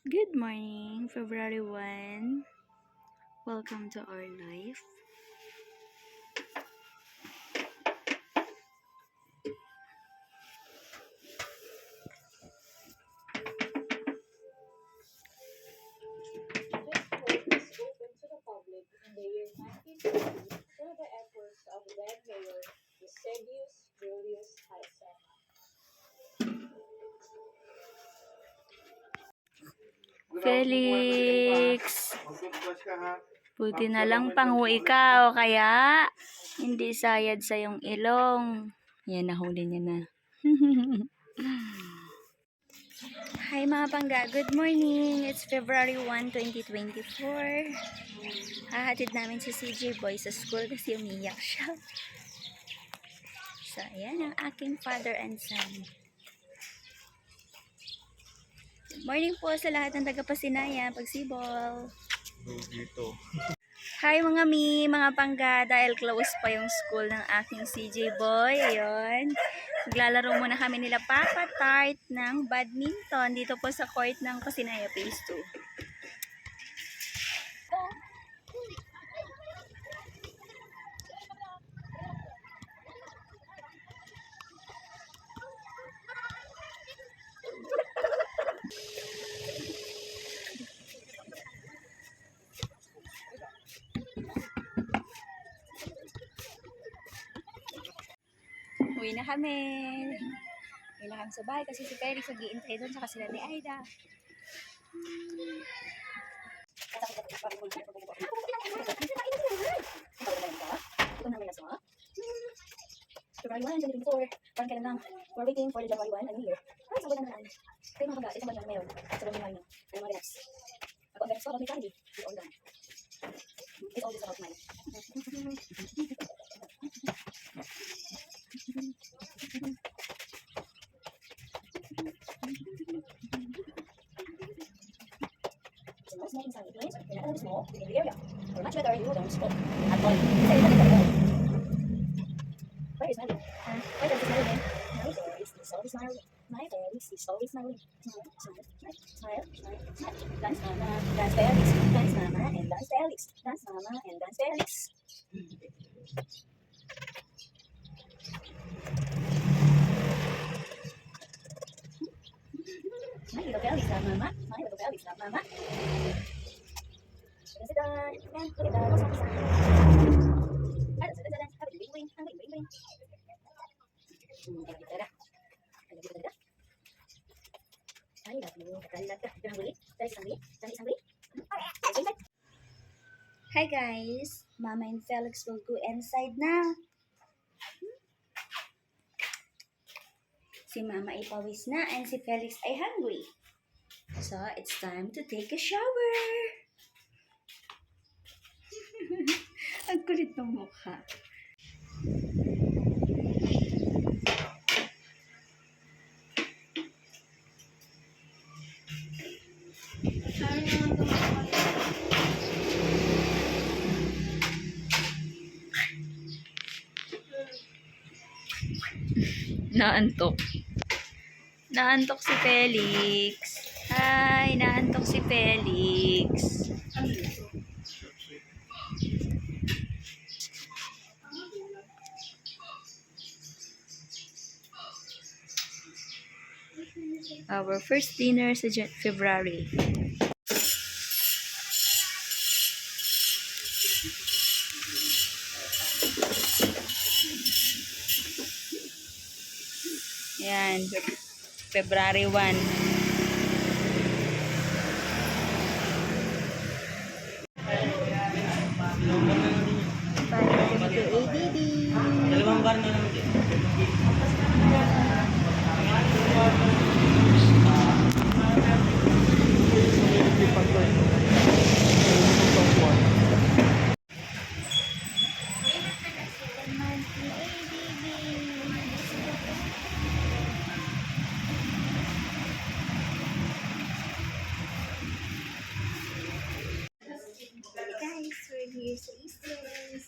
Good morning, February 1. Welcome to our life. This court was opened to the public in the year 1950 through the efforts of then Mayor Eusebius Julius Harcena. Felix, buti na lang pangu ikaw, kaya hindi sayad sa yung ilong. Yan, nahuli niya na. Hi mga pangga, good morning. It's February 1, 2024. Hahatid namin si CJ Boy sa school kasi umiyak siya. So, ayan ang aking father and son. Good morning po sa lahat ng taga-Pasinaya, Pagsibol. Dito. Hi mga mga pangga, dahil close pa yung school ng aking CJ Boy. Ayun. Maglalaro muna kami nila Papa Tart ng badminton dito po sa court ng Pasinaya Phase 2. Uwi na kami. Uwi na kami sa bahay kasi si Felix nag-iintay doon sa sila ni Aida. February 1, 2024. Parang kailan lang. We're waiting for the January 1 and New Year. Ay, isang buwan na naman. Kaya mga pangga, isang buwan na meron. Sa buwan na meron. Kaya mga relax. Ako ang relax ko, may family. It's all done. It's all just about mine. So, no smoking sign means you're not allowed to smoke within the area. Or much better, you don't smoke at all. Say that at all. Where is Mary? Where is Mary? My Felix is always smiling. My Felix is always smiling. Smile, smile, smile, smile, smile. Dance mama, dance Felix. Dance mama and dance Felix. Dance mama and dance Felix. My little Felix, love mama. My little Felix, love mama. Look at that. And look at that. What's up? Have a bing bing. Have a bing bing. Hi guys, Mama and Felix will go inside na. Si Mama ay pawis na and si Felix ay hungry. So, it's time to take a shower. Ang kulit ng mukha. Naantok. Naantok si Felix. Hi, naantok si Felix. Our first dinner sa February. Yan, February 1. Dalawang bar na lang din. Guys, we're here sa Easters.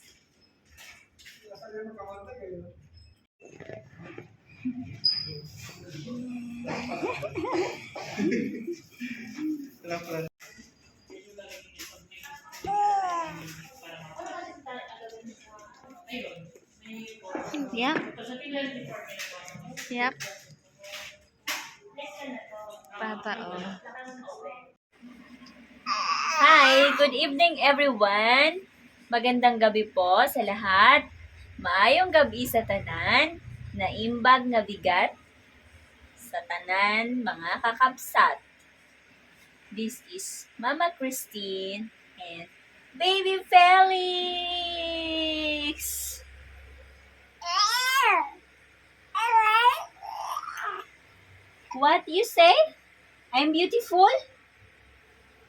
Yep. Yep. Papa, oh. Hi! Good evening everyone! Magandang gabi po sa lahat. Maayong gabi sa tanan, naimbag nga bigat sa tanan mga kakabsat. This is Mama Christine and Baby Felix! What you say? I'm beautiful?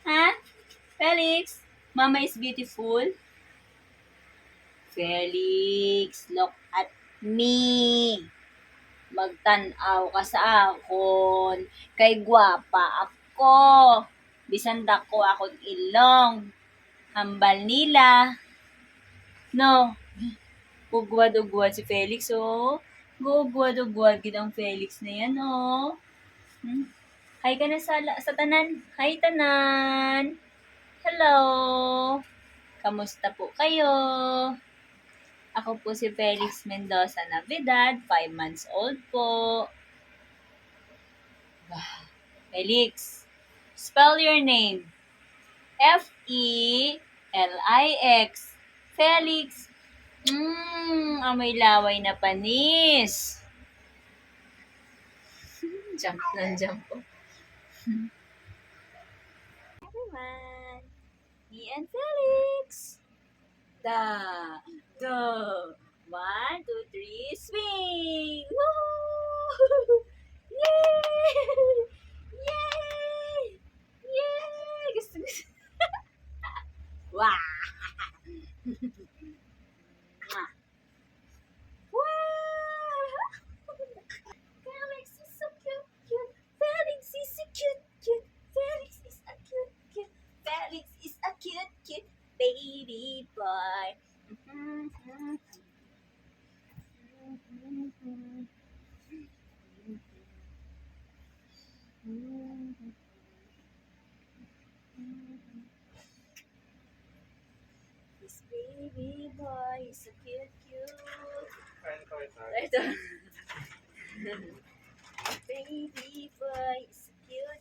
Huh? Felix, Mama is beautiful? Felix, look at me. Magtanaw ka sa akon. Kay gwapa ako. Bisan dako akong ilong. Hambal nila. No. Ugwad-ugwad si Felix, oh. Gugwad-ugwad gid ang Felix na yan, oh. Hi ka na sa tanan. Hi, tanan. Hello. Kamusta po kayo? Ako po si Felix Mendoza Navidad, 5 months old po. Wow. Felix, spell your name. F-E-L-I-X. Felix. Amoy laway na panis. Jump na jump po. Everyone, me and Felix. Da. 1, 2, 3, swing! Woohoo! Yay! Yay! Yay! Gusto. Wow! Wow! Felix is so cute, cute. Felix is so cute, cute. Felix is a cute, cute. Felix is a cute, cute baby boy. This baby boy is so cute, cute. Ito. Baby boy is so cute,